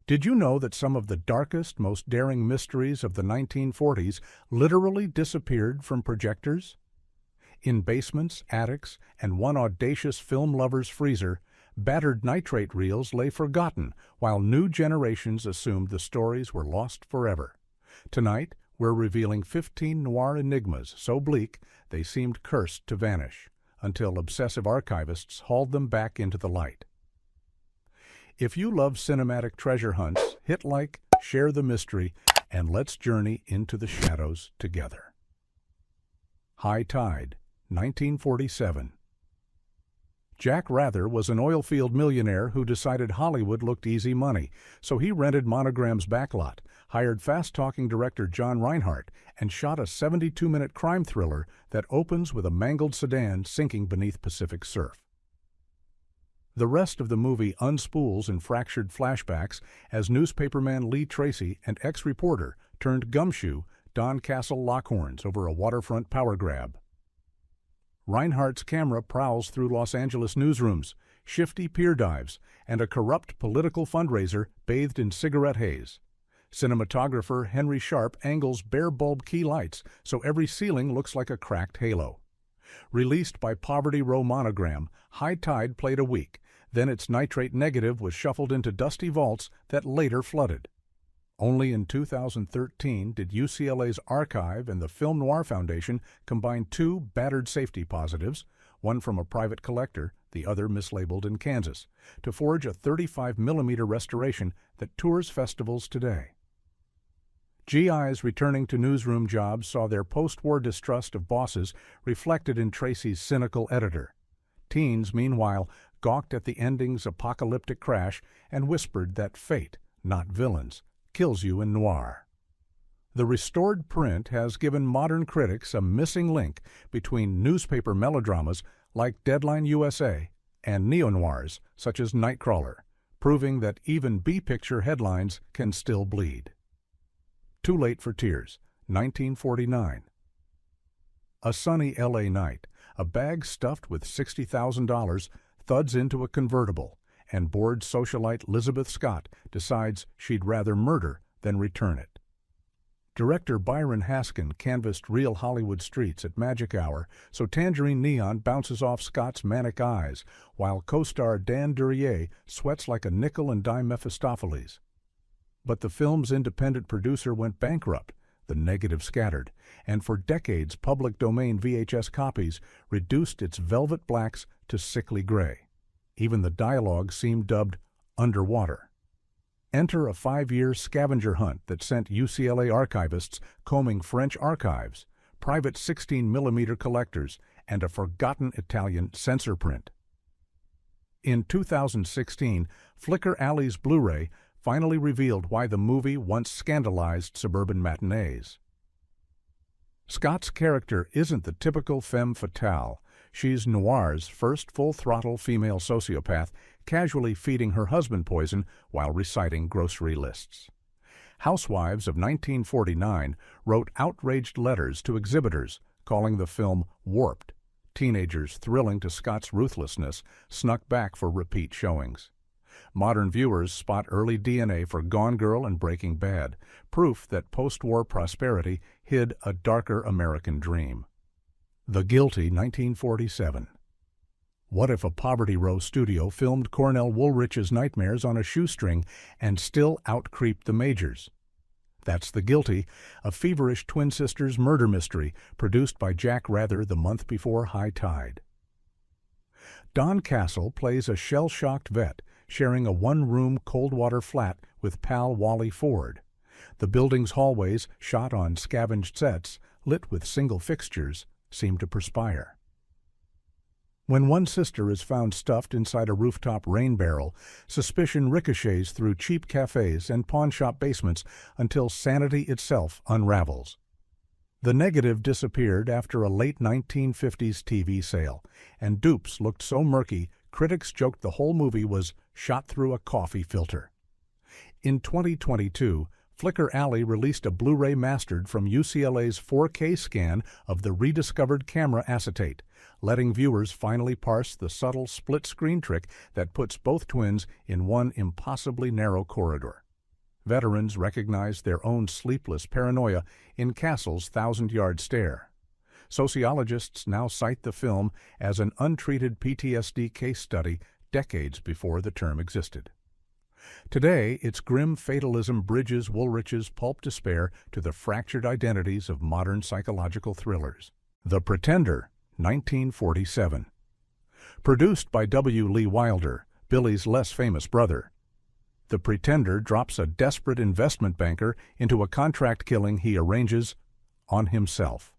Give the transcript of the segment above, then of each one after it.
Did you know that some of the darkest, most daring mysteries of the 1940s literally disappeared from projectors? In basements, attics, and one audacious film lover's freezer, battered nitrate reels lay forgotten while new generations assumed the stories were lost forever. Tonight, we're revealing 15 noir enigmas so bleak they seemed cursed to vanish, until obsessive archivists hauled them back into the light. If you love cinematic treasure hunts, hit like, share the mystery, and let's journey into the shadows together. High Tide, 1947. Jack Rather was an oilfield millionaire who decided Hollywood looked easy money, so he rented Monogram's backlot, hired fast-talking director John Reinhardt, and shot a 72-minute crime thriller that opens with a mangled sedan sinking beneath Pacific surf. The rest of the movie unspools in fractured flashbacks as newspaperman Lee Tracy and ex-reporter turned gumshoe Don Castle lock horns over a waterfront power grab. Reinhardt's camera prowls through Los Angeles newsrooms, shifty pier dives, and a corrupt political fundraiser bathed in cigarette haze. Cinematographer Henry Sharp angles bare bulb key lights so every ceiling looks like a cracked halo. Released by Poverty Row Monogram, High Tide played a week. Then its nitrate negative was shuffled into dusty vaults that later flooded. Only in 2013 did UCLA's Archive and the Film Noir Foundation combine two battered safety positives, one from a private collector, the other mislabeled in Kansas, to forge a 35mm restoration that tours festivals today. GIs returning to newsroom jobs saw their post-war distrust of bosses reflected in Tracy's cynical editor. Teens, meanwhile, gawked at the ending's apocalyptic crash and whispered that fate, not villains, kills you in noir. The restored print has given modern critics a missing link between newspaper melodramas like Deadline USA and neo-noirs such as Nightcrawler, proving that even B-picture headlines can still bleed. Too Late for Tears, 1949. A sunny L.A. night, a bag stuffed with $60,000 thuds into a convertible, and bored socialite Elizabeth Scott decides she'd rather murder than return it. Director Byron Haskin canvassed real Hollywood streets at magic hour, so Tangerine neon bounces off Scott's manic eyes, while co-star Dan Duryea sweats like a nickel-and-dime Mephistopheles. But the film's independent producer went bankrupt, the negative scattered, and for decades public domain VHS copies reduced its velvet blacks to sickly gray. Even the dialogue seemed dubbed underwater. Enter a 5-year scavenger hunt that sent UCLA archivists combing French archives, private 16mm collectors, and a forgotten Italian censor print. In 2016, Flicker Alley's Blu-ray finally revealed why the movie once scandalized suburban matinees. Scott's character isn't the typical femme fatale. She's noir's first full-throttle female sociopath, casually feeding her husband poison while reciting grocery lists. Housewives of 1949 wrote outraged letters to exhibitors, calling the film warped. Teenagers thrilling to Scott's ruthlessness snuck back for repeat showings. Modern viewers spot early DNA for Gone Girl and Breaking Bad, proof that post-war prosperity hid a darker American dream. The Guilty, 1947. What if a Poverty Row studio filmed Cornell Woolrich's nightmares on a shoestring and still out-creeped the majors? That's The Guilty, a feverish twin sisters murder mystery produced by Jack Rather the month before High Tide. Don Castle plays a shell-shocked vet sharing a one-room cold-water flat with pal Wally Ford. The building's hallways, shot on scavenged sets, lit with single fixtures, seem to perspire. When one sister is found stuffed inside a rooftop rain barrel, suspicion ricochets through cheap cafes and pawnshop basements until sanity itself unravels. The negative disappeared after a late 1950s TV sale, and dupes looked so murky critics joked the whole movie was shot through a coffee filter. In 2022, Flicker Alley released a Blu-ray mastered from UCLA's 4K scan of the rediscovered camera acetate, letting viewers finally parse the subtle split-screen trick that puts both twins in one impossibly narrow corridor. veterans recognize their own sleepless paranoia in Castle's thousand-yard stare. Sociologists now cite the film as an untreated PTSD case study decades before the term existed. Today, its grim fatalism bridges Woolrich's pulp despair to the fractured identities of modern psychological thrillers. The Pretender, 1947. Produced by W. Lee Wilder, Billy's less famous brother, The Pretender drops a desperate investment banker into a contract killing he arranges on himself.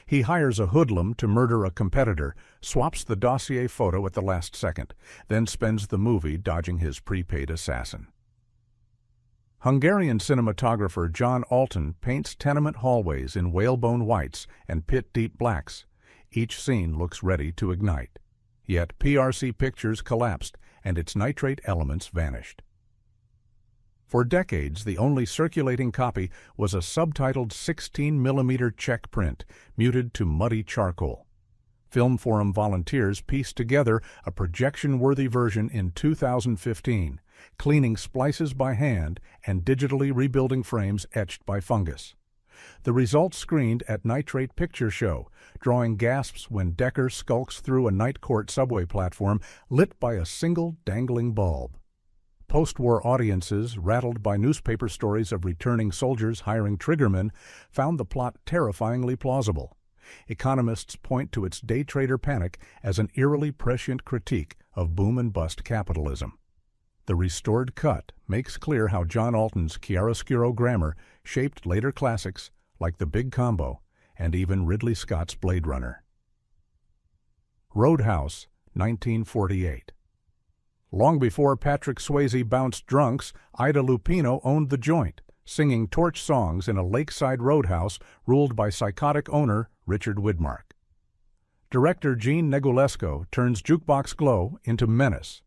He hires a hoodlum to murder a competitor, swaps the dossier photo at the last second, then spends the movie dodging his prepaid assassin. Hungarian cinematographer John Alton paints tenement hallways in whalebone whites and pit-deep blacks. Each scene looks ready to ignite. Yet PRC Pictures collapsed and its nitrate elements vanished. For decades, the only circulating copy was a subtitled 16mm Czech print, muted to muddy charcoal. Film Forum volunteers pieced together a projection-worthy version in 2015, cleaning splices by hand and digitally rebuilding frames etched by fungus. The result screened at Nitrate Picture Show, drawing gasps when Decker skulks through a night court subway platform lit by a single dangling bulb. Post-war audiences, rattled by newspaper stories of returning soldiers hiring triggermen, found the plot terrifyingly plausible. Economists point to its day trader panic as an eerily prescient critique of boom-and-bust capitalism. The restored cut makes clear how John Alton's chiaroscuro grammar shaped later classics like The Big Combo and even Ridley Scott's Blade Runner. Roadhouse, 1948. Long before Patrick Swayze bounced drunks, Ida Lupino owned the joint, singing torch songs in a lakeside roadhouse ruled by psychotic owner Richard Widmark. Director Gene Negulesco turns Jukebox Glow into menace.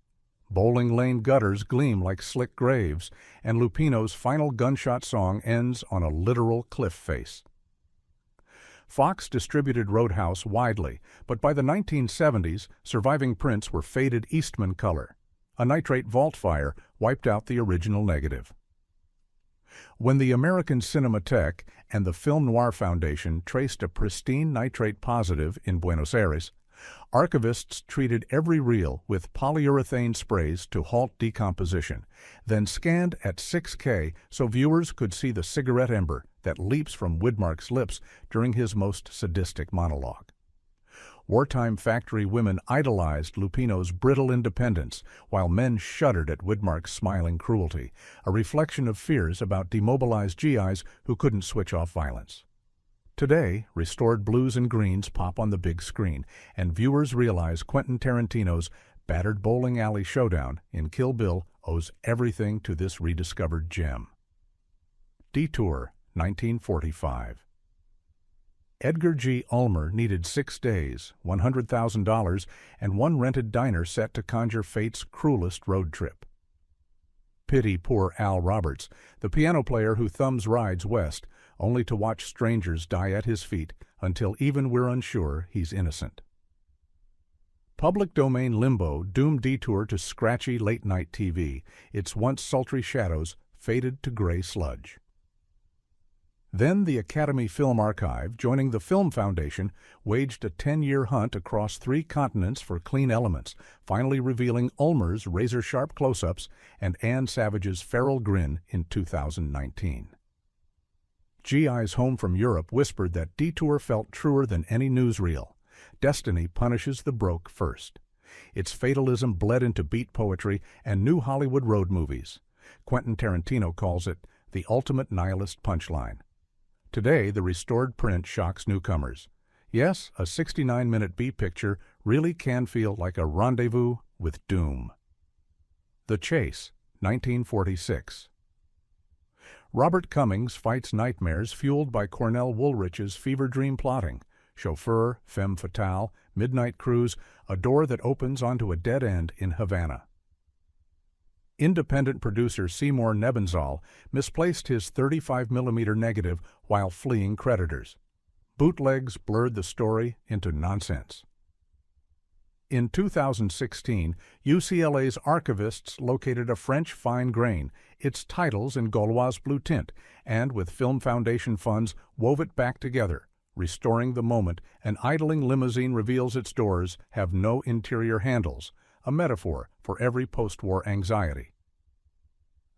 Bowling lane gutters gleam like slick graves, and Lupino's final gunshot song ends on a literal cliff face. Fox distributed Roadhouse widely, but by the 1970s, surviving prints were faded Eastman color. A nitrate vault fire wiped out the original negative. When the American Cinematheque and the Film Noir Foundation traced a pristine nitrate positive in Buenos Aires, archivists treated every reel with polyurethane sprays to halt decomposition, then scanned at 6K so viewers could see the cigarette ember that leaps from Widmark's lips during his most sadistic monologue. Wartime factory women idolized Lupino's brittle independence, while men shuddered at Widmark's smiling cruelty, a reflection of fears about demobilized GIs who couldn't switch off violence. Today, restored blues and greens pop on the big screen, and viewers realize Quentin Tarantino's battered bowling alley showdown in Kill Bill owes everything to this rediscovered gem. Detour, 1945. Edgar G. Ulmer needed 6 days, $100,000, and one rented diner set to conjure fate's cruelest road trip. Pity poor Al Roberts, the piano player who thumbs rides west, only to watch strangers die at his feet until even we're unsure he's innocent. Public domain limbo doomed Detour to scratchy late-night TV, its once sultry shadows faded to gray sludge. Then the Academy Film Archive, joining the Film Foundation, waged a 10-year hunt across 3 continents for clean elements, finally revealing Ulmer's razor-sharp close-ups and Ann Savage's feral grin in 2019. GIs home from Europe whispered that Detour felt truer than any newsreel. Destiny punishes the broke first. Its fatalism bled into beat poetry and new Hollywood road movies. Quentin Tarantino calls it the ultimate nihilist punchline. Today, the restored print shocks newcomers. Yes, a 69-minute B-picture really can feel like a rendezvous with doom. The Chase, 1946. Robert Cummings fights nightmares fueled by Cornell Woolrich's fever dream plotting. Chauffeur, femme fatale, midnight cruise, a door that opens onto a dead end in Havana. Independent producer Seymour Nebenzahl misplaced his 35mm negative while fleeing creditors. Bootlegs blurred the story into nonsense. In 2016, UCLA's archivists located a French fine grain, its titles in Gauloise blue tint, and with Film Foundation funds wove it back together, restoring the moment an idling limousine reveals its doors have no interior handles, a metaphor for every post-war anxiety.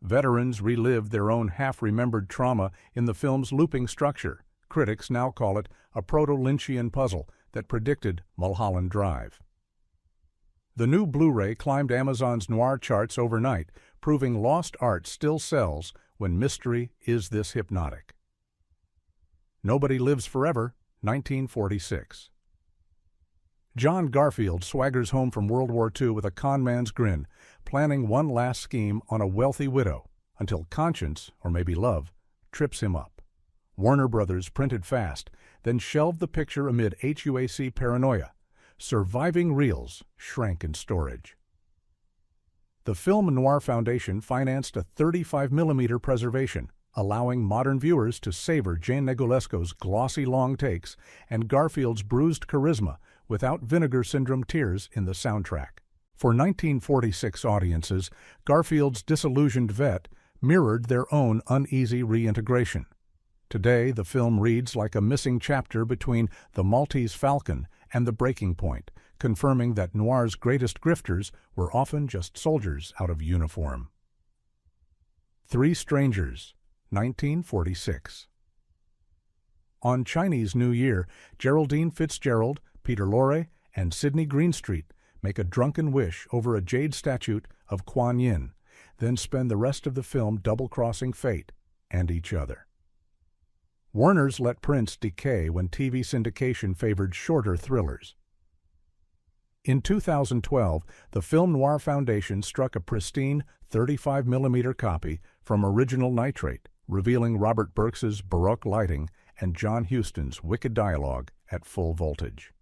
Veterans relived their own half-remembered trauma in the film's looping structure. Critics now call it a proto-Lynchian puzzle that predicted Mulholland Drive. The new Blu-ray climbed Amazon's noir charts overnight, proving lost art still sells when mystery is this hypnotic. Nobody Lives Forever, 1946. John Garfield swaggers home from World War II with a conman's grin, planning one last scheme on a wealthy widow, until conscience, or maybe love, trips him up. Warner Brothers printed fast, then shelved the picture amid HUAC paranoia. Surviving reels shrank in storage. The Film Noir Foundation financed a 35mm preservation, allowing modern viewers to savor Jane Negulesco's glossy long takes and Garfield's bruised charisma without vinegar syndrome tears in the soundtrack. For 1946 audiences, Garfield's disillusioned vet mirrored their own uneasy reintegration. Today, the film reads like a missing chapter between The Maltese Falcon and The Breaking Point, confirming that noir's greatest grifters were often just soldiers out of uniform. Three Strangers, 1946. On Chinese New Year, Geraldine Fitzgerald, Peter Lorre, and Sidney Greenstreet make a drunken wish over a jade statue of Kuan Yin, then spend the rest of the film double-crossing fate and each other. Warner's let Prince decay when TV syndication favored shorter thrillers. In 2012, the Film Noir Foundation struck a pristine 35mm copy from Original Nitrate, revealing Robert Burks's Baroque lighting and John Huston's wicked dialogue at full voltage.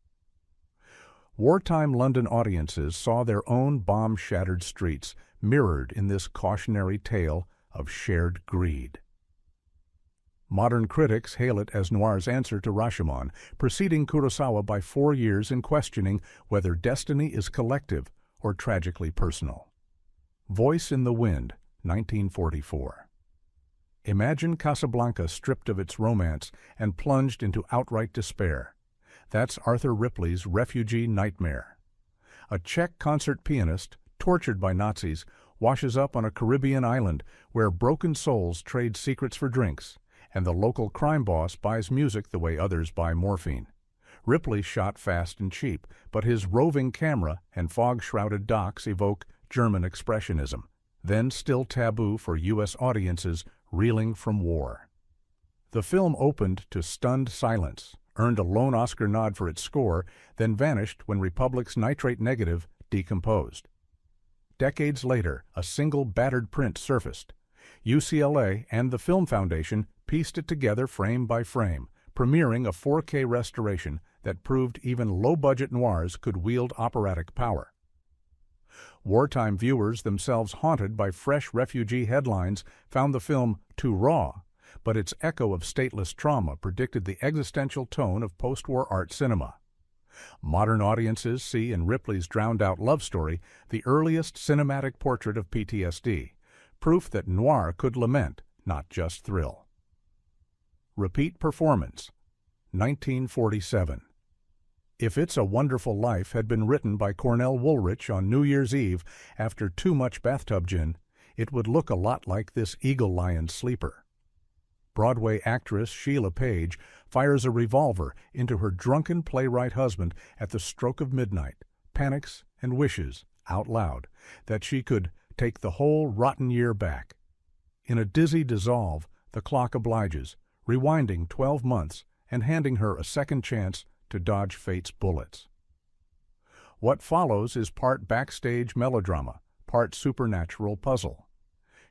Wartime London audiences saw their own bomb-shattered streets mirrored in this cautionary tale of shared greed. Modern critics hail it as noir's answer to Rashomon, preceding Kurosawa by 4 years in questioning whether destiny is collective or tragically personal. Voice in the Wind, 1944. Imagine Casablanca stripped of its romance and plunged into outright despair. That's Arthur Ripley's Refugee Nightmare. A Czech concert pianist, tortured by Nazis, washes up on a Caribbean island where broken souls trade secrets for drinks, and the local crime boss buys music the way others buy morphine. Ripley shot fast and cheap, but his roving camera and fog-shrouded docks evoke German expressionism, then still taboo for U.S. audiences reeling from war. The film opened to stunned silence, earned a lone Oscar nod for its score, then vanished when Republic's nitrate negative decomposed. Decades later, a single battered print surfaced. UCLA and the Film Foundation pieced it together frame by frame, premiering a 4K restoration that proved even low-budget noirs could wield operatic power. Wartime viewers, themselves haunted by fresh refugee headlines, found the film too raw, but its echo of stateless trauma predicted the existential tone of post-war art cinema. Modern audiences see in Ripley's drowned-out love story the earliest cinematic portrait of PTSD, proof that noir could lament, not just thrill. Repeat performance, 1947. If It's a Wonderful Life had been written by Cornell Woolrich on New Year's Eve after too much bathtub gin, it would look a lot like this Eagle Lion sleeper. Broadway actress Sheila Page fires a revolver into her drunken playwright husband at the stroke of midnight, panics and wishes, out loud, that she could take the whole rotten year back. In a dizzy dissolve, the clock obliges, rewinding 12 months and handing her a second chance to dodge fate's bullets. What follows is part backstage melodrama, part supernatural puzzle.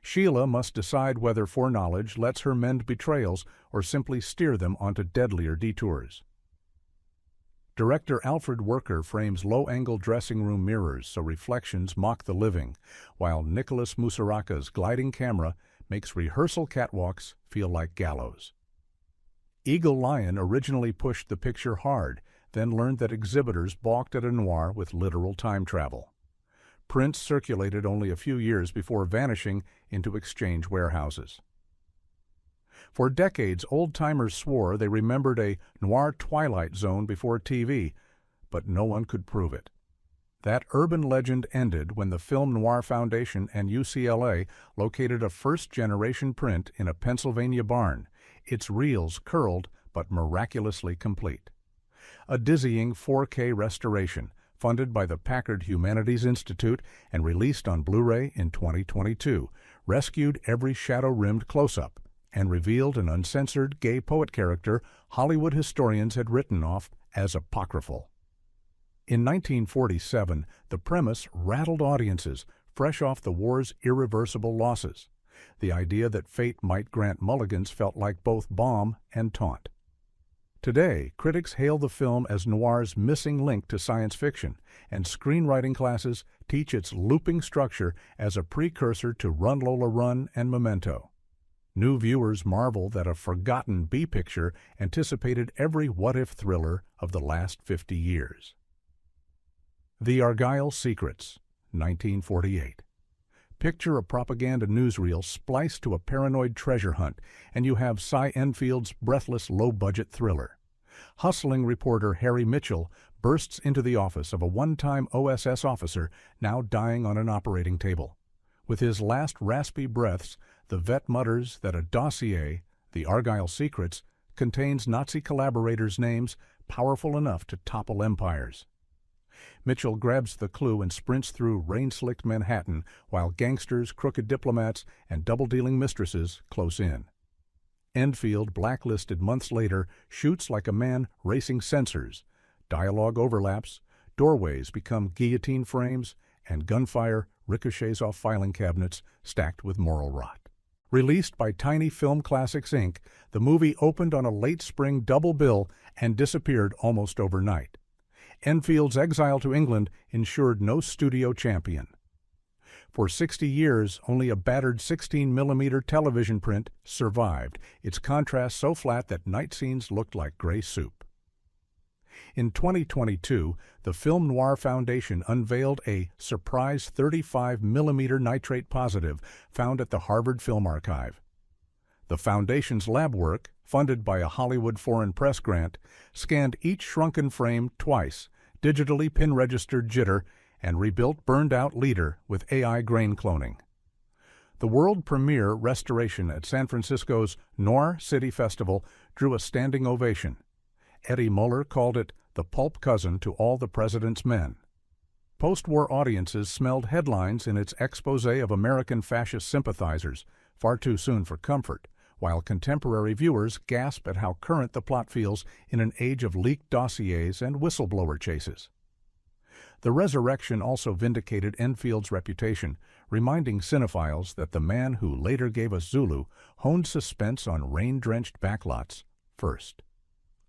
Sheila must decide whether foreknowledge lets her mend betrayals or simply steer them onto deadlier detours. Director Alfred Worker frames low-angle dressing room mirrors so reflections mock the living, while Nicholas Musaraka's gliding camera makes rehearsal catwalks feel like gallows. Eagle Lion originally pushed the picture hard, then learned that exhibitors balked at a noir with literal time travel. Prints circulated only a few years before vanishing into exchange warehouses. For decades, old-timers swore they remembered a noir twilight zone before TV, but no one could prove it. That urban legend ended when the Film Noir Foundation and UCLA located a first-generation print in a Pennsylvania barn, its reels curled but miraculously complete. A dizzying 4K restoration, funded by the Packard Humanities Institute and released on Blu-ray in 2022, rescued every shadow-rimmed close-up and revealed an uncensored gay poet character Hollywood historians had written off as apocryphal. In 1947, the premise rattled audiences, fresh off the war's irreversible losses. The idea that fate might grant mulligans felt like both balm and taunt. Today, critics hail the film as noir's missing link to science fiction, and screenwriting classes teach its looping structure as a precursor to Run Lola Run and Memento. New viewers marvel that a forgotten B-picture anticipated every what-if thriller of the last 50 years. The Argyle Secrets, 1948. Picture a propaganda newsreel spliced to a paranoid treasure hunt, and you have Cy Enfield's breathless low-budget thriller. Hustling reporter Harry Mitchell bursts into the office of a one-time OSS officer now dying on an operating table. With his last raspy breaths, the vet mutters that a dossier, the Argyle Secrets, contains Nazi collaborators' names powerful enough to topple empires. Mitchell grabs the clue and sprints through rain-slicked Manhattan while gangsters, crooked diplomats, and double-dealing mistresses close in. Enfield, blacklisted months later, shoots like a man racing sensors. Dialogue overlaps, doorways become guillotine frames, and gunfire ricochets off filing cabinets stacked with moral rot. Released by Tiny Film Classics, Inc., the movie opened on a late spring double bill and disappeared almost overnight. Enfield's exile to England ensured no studio champion. For 60 years, only a battered 16mm television print survived, its contrast so flat that night scenes looked like gray soup. In 2022, the Film Noir Foundation unveiled a surprise 35mm nitrate positive found at the Harvard Film Archive. The Foundation's lab work, funded by a Hollywood Foreign Press grant, scanned each shrunken frame twice, digitally pin-registered jitter, and rebuilt burned-out leader with AI grain cloning. The world premiere restoration at San Francisco's Noir City Festival drew a standing ovation. Eddie Muller called it the pulp cousin to All the President's Men. Post-war audiences smelled headlines in its expose of American fascist sympathizers, far too soon for comfort, while contemporary viewers gasp at how current the plot feels in an age of leaked dossiers and whistleblower chases. The resurrection also vindicated Enfield's reputation, reminding cinephiles that the man who later gave us Zulu honed suspense on rain-drenched backlots first.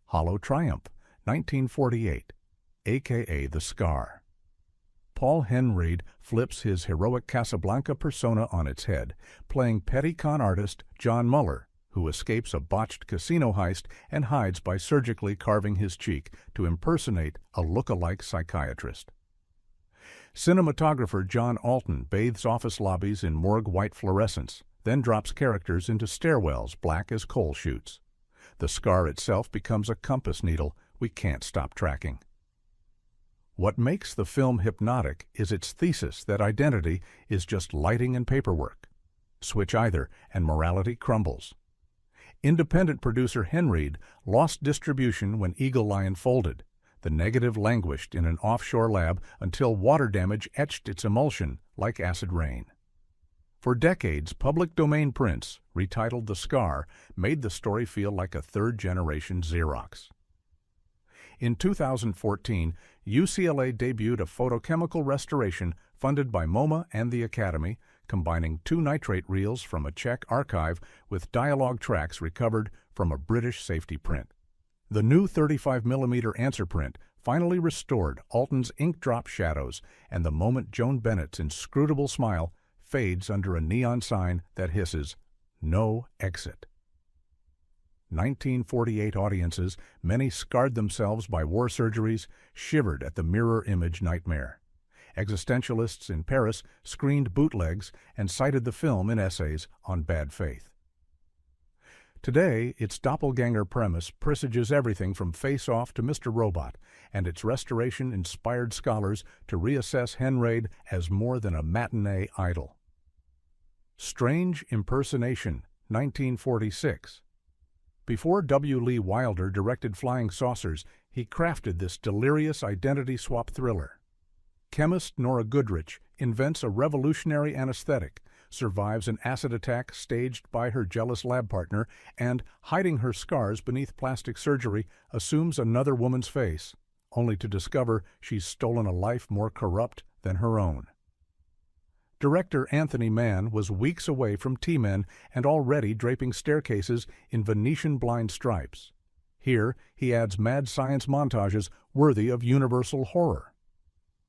Hollow Triumph, 1948, a.k.a. The Scar. Paul Henreid flips his heroic Casablanca persona on its head, playing petty con artist John Muller, who escapes a botched casino heist and hides by surgically carving his cheek to impersonate a look-alike psychiatrist. Cinematographer John Alton bathes office lobbies in morgue white fluorescence, then drops characters into stairwells black as coal chutes. The Scar itself becomes a compass needle we can't stop tracking. What makes the film hypnotic is its thesis that identity is just lighting and paperwork. Switch either, and morality crumbles. Independent producer Henreid lost distribution when Eagle Lion folded. The negative languished in an offshore lab until water damage etched its emulsion like acid rain. For decades, public domain prints, retitled The Scar, made the story feel like a third-generation Xerox. In 2014, UCLA debuted a photochemical restoration funded by MoMA and the Academy, combining 2 nitrate reels from a Czech archive with dialogue tracks recovered from a British safety print. The new 35mm answer print finally restored Alton's ink drop shadows, and the moment Joan Bennett's inscrutable smile fades under a neon sign that hisses, "No exit." 1948 audiences, many scarred themselves by war surgeries, shivered at the mirror image nightmare. Existentialists in Paris screened bootlegs and cited the film in essays on bad faith. Today, its doppelganger premise presages everything from Face Off to Mr. Robot, and its restoration inspired scholars to reassess Henraid as more than a matinee idol. Strange Impersonation, 1946. Before W. Lee Wilder directed Flying Saucers, he crafted this delirious identity swap thriller. Chemist Nora Goodrich invents a revolutionary anesthetic, survives an acid attack staged by her jealous lab partner, and, hiding her scars beneath plastic surgery, assumes another woman's face, only to discover she's stolen a life more corrupt than her own. Director Anthony Mann was weeks away from T-Men and already draping staircases in Venetian blind stripes. Here, he adds mad science montages worthy of universal horror.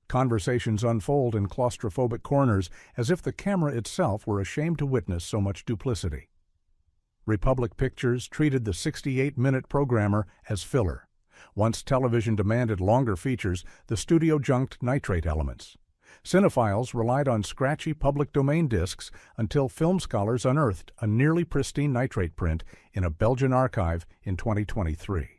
Conversations unfold in claustrophobic corners as if the camera itself were ashamed to witness so much duplicity. Republic Pictures treated the 68-minute programmer as filler. Once television demanded longer features, the studio junked nitrate elements. Cinephiles relied on scratchy public domain discs until film scholars unearthed a nearly pristine nitrate print in a Belgian archive in 2023.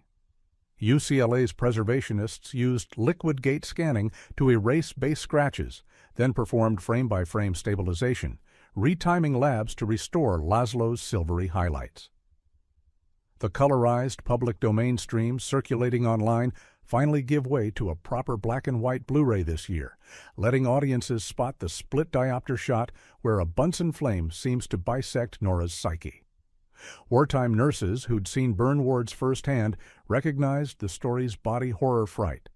UCLA's preservationists used liquid gate scanning to erase base scratches, then performed frame-by-frame stabilization, retiming labs to restore Laszlo's silvery highlights. The colorized public domain streams circulating online finally give way to a proper black-and-white Blu-ray this year, letting audiences spot the split diopter shot where a Bunsen flame seems to bisect Nora's psyche. Wartime nurses who'd seen burn wards firsthand recognized the story's body horror fright.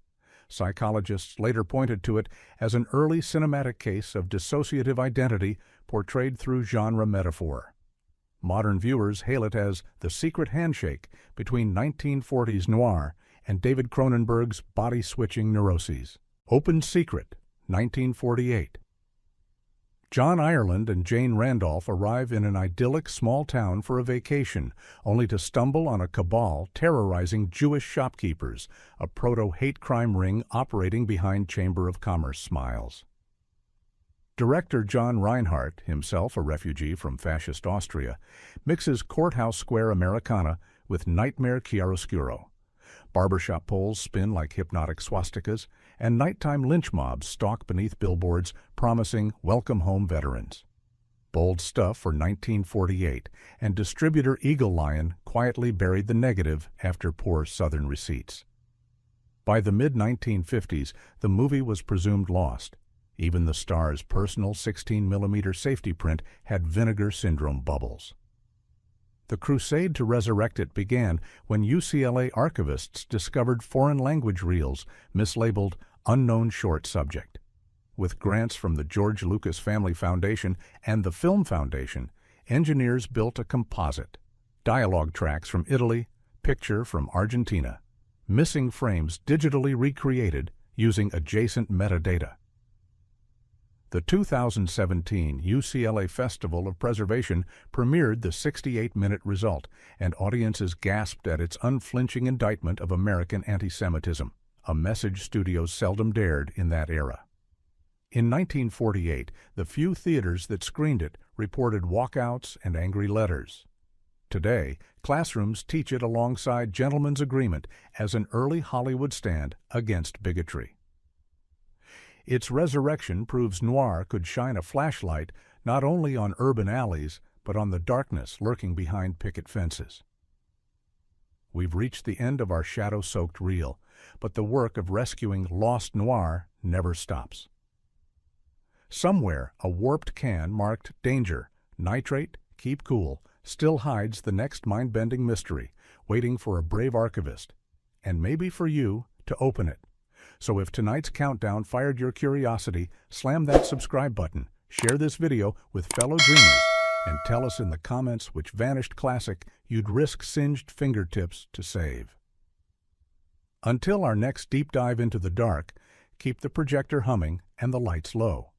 Psychologists later pointed to it as an early cinematic case of dissociative identity portrayed through genre metaphor. Modern viewers hail it as the secret handshake between 1940s noir and David Cronenberg's body-switching neuroses. Open Secret, 1948. John Ireland and Jane Randolph arrive in an idyllic small town for a vacation, only to stumble on a cabal terrorizing Jewish shopkeepers, a proto-hate crime ring operating behind Chamber of Commerce smiles. Director John Reinhardt, himself a refugee from fascist Austria, mixes courthouse square Americana with nightmare chiaroscuro. Barbershop poles spin like hypnotic swastikas, and nighttime lynch mobs stalk beneath billboards promising welcome home veterans. Bold stuff for 1948, and distributor Eagle Lion quietly buried the negative after poor Southern receipts. By the mid-1950s, the movie was presumed lost. Even the star's personal 16mm safety print had vinegar syndrome bubbles. The crusade to resurrect it began when UCLA archivists discovered foreign language reels mislabeled Unknown Short Subject. With grants from the George Lucas Family Foundation and the Film Foundation, engineers built a composite. Dialogue tracks from Italy, picture from Argentina, missing frames digitally recreated using adjacent metadata. The 2017 UCLA Festival of Preservation premiered the 68-minute result, and audiences gasped at its unflinching indictment of American anti-Semitism, a message studios seldom dared in that era. In 1948, the few theaters that screened it reported walkouts and angry letters. Today, classrooms teach it alongside Gentleman's Agreement as an early Hollywood stand against bigotry. Its resurrection proves noir could shine a flashlight not only on urban alleys, but on the darkness lurking behind picket fences. We've reached the end of our shadow-soaked reel, but the work of rescuing lost noir never stops. Somewhere, a warped can marked Danger, Nitrate, Keep Cool, still hides the next mind-bending mystery, waiting for a brave archivist, and maybe for you to open it. So if tonight's countdown fired your curiosity, slam that subscribe button, share this video with fellow dreamers, and tell us in the comments which vanished classic you'd risk singed fingertips to save. Until our next deep dive into the dark, keep the projector humming and the lights low.